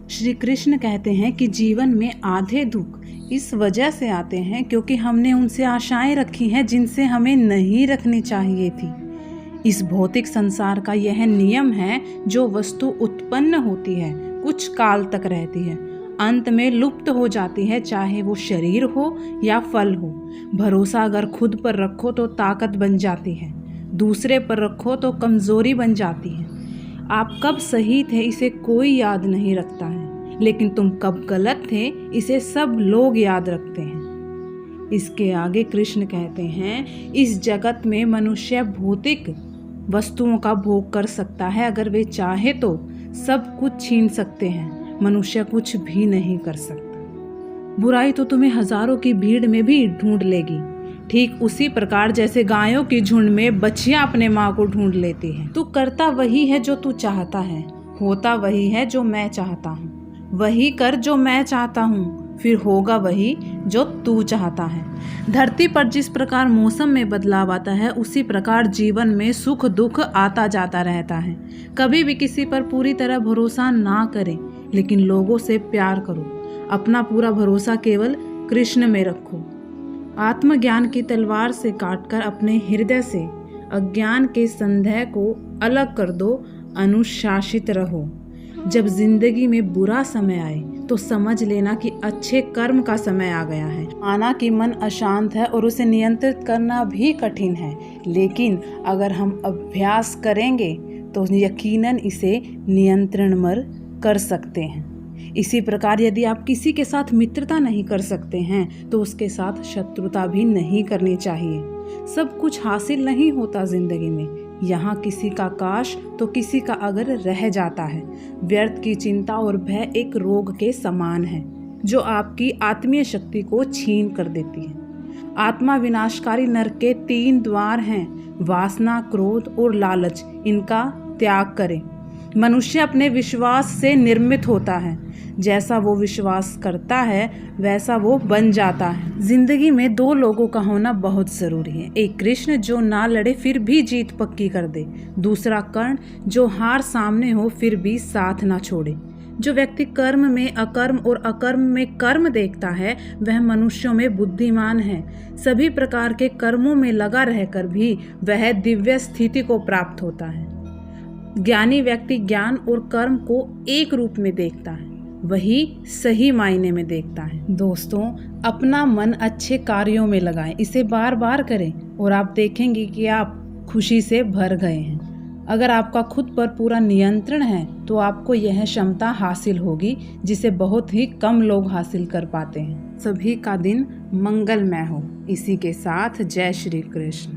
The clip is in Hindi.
श्री कृष्ण कहते हैं कि जीवन में आधे दुख इस वजह से आते हैं क्योंकि हमने उनसे आशाएं रखी हैं जिनसे हमें नहीं रखनी चाहिए थी। इस भौतिक संसार का यह नियम है, जो वस्तु उत्पन्न होती है कुछ काल तक रहती है, अंत में लुप्त हो जाती है, चाहे वो शरीर हो या फल हो। भरोसा अगर खुद पर रखो तो ताकत बन जाती है, दूसरे पर रखो तो कमजोरी बन जाती है। आप कब सही थे इसे कोई याद नहीं रखता है, लेकिन तुम कब गलत थे इसे सब लोग याद रखते हैं। इसके आगे कृष्ण कहते हैं, इस जगत में मनुष्य भौतिक वस्तुओं का भोग कर सकता है, अगर वे चाहे तो सब कुछ छीन सकते हैं, मनुष्य कुछ भी नहीं कर सकता। बुराई तो तुम्हें हजारों की भीड़ में भी ढूंढ लेगी, ठीक उसी प्रकार जैसे गायों की झुंड में बछियां अपने माँ को ढूंढ लेती है। तू करता वही है जो तू चाहता है, होता वही है जो मैं चाहता हूँ। वही कर जो मैं चाहता हूँ, फिर होगा वही जो तू चाहता है। धरती पर जिस प्रकार मौसम में बदलाव आता है, उसी प्रकार जीवन में सुख दुख आता जाता रहता है। कभी भी किसी पर पूरी तरह भरोसा ना करें, लेकिन लोगों से प्यार करो। अपना पूरा भरोसा केवल कृष्ण में रखो। आत्मज्ञान की तलवार से काटकर अपने हृदय से अज्ञान के संदेह को अलग कर दो। अनुशासित रहो। जब जिंदगी में बुरा समय आए तो समझ लेना कि अच्छे कर्म का समय आ गया है। माना कि मन अशांत है और उसे नियंत्रित करना भी कठिन है, लेकिन अगर हम अभ्यास करेंगे तो यकीनन इसे नियंत्रण में कर सकते हैं। इसी प्रकार यदि आप किसी के साथ मित्रता नहीं कर सकते हैं तो उसके साथ शत्रुता भी नहीं करनी चाहिए। सब कुछ हासिल नहीं होता जिंदगी में, यहाँ किसी का काश तो किसी का अगर रह जाता है। व्यर्थ की चिंता और भय एक रोग के समान है, जो आपकी आत्मीय शक्ति को छीन कर देती है। आत्मा विनाशकारी नरक के 3 द्वार हैं, वासना, क्रोध और लालच। इनका त्याग करें। मनुष्य अपने विश्वास से निर्मित होता है, जैसा वो विश्वास करता है वैसा वो बन जाता है। जिंदगी में 2 लोगों का होना बहुत जरूरी है। एक कृष्ण जो ना लड़े फिर भी जीत पक्की कर दे, दूसरा कर्ण जो हार सामने हो फिर भी साथ ना छोड़े। जो व्यक्ति कर्म में अकर्म और अकर्म में कर्म देखता है वह मनुष्यों में बुद्धिमान है। सभी प्रकार के कर्मों में लगा रहकर भी वह दिव्य स्थिति को प्राप्त होता है। ज्ञानी व्यक्ति ज्ञान और कर्म को एक रूप में देखता है, वही सही मायने में देखता है। दोस्तों, अपना मन अच्छे कार्यों में लगाएं, इसे बार बार करें और आप देखेंगे कि आप खुशी से भर गए हैं। अगर आपका खुद पर पूरा नियंत्रण है तो आपको यह क्षमता हासिल होगी जिसे बहुत ही कम लोग हासिल कर पाते हैं। सभी का दिन मंगलमय हो। इसी के साथ जय श्री कृष्ण।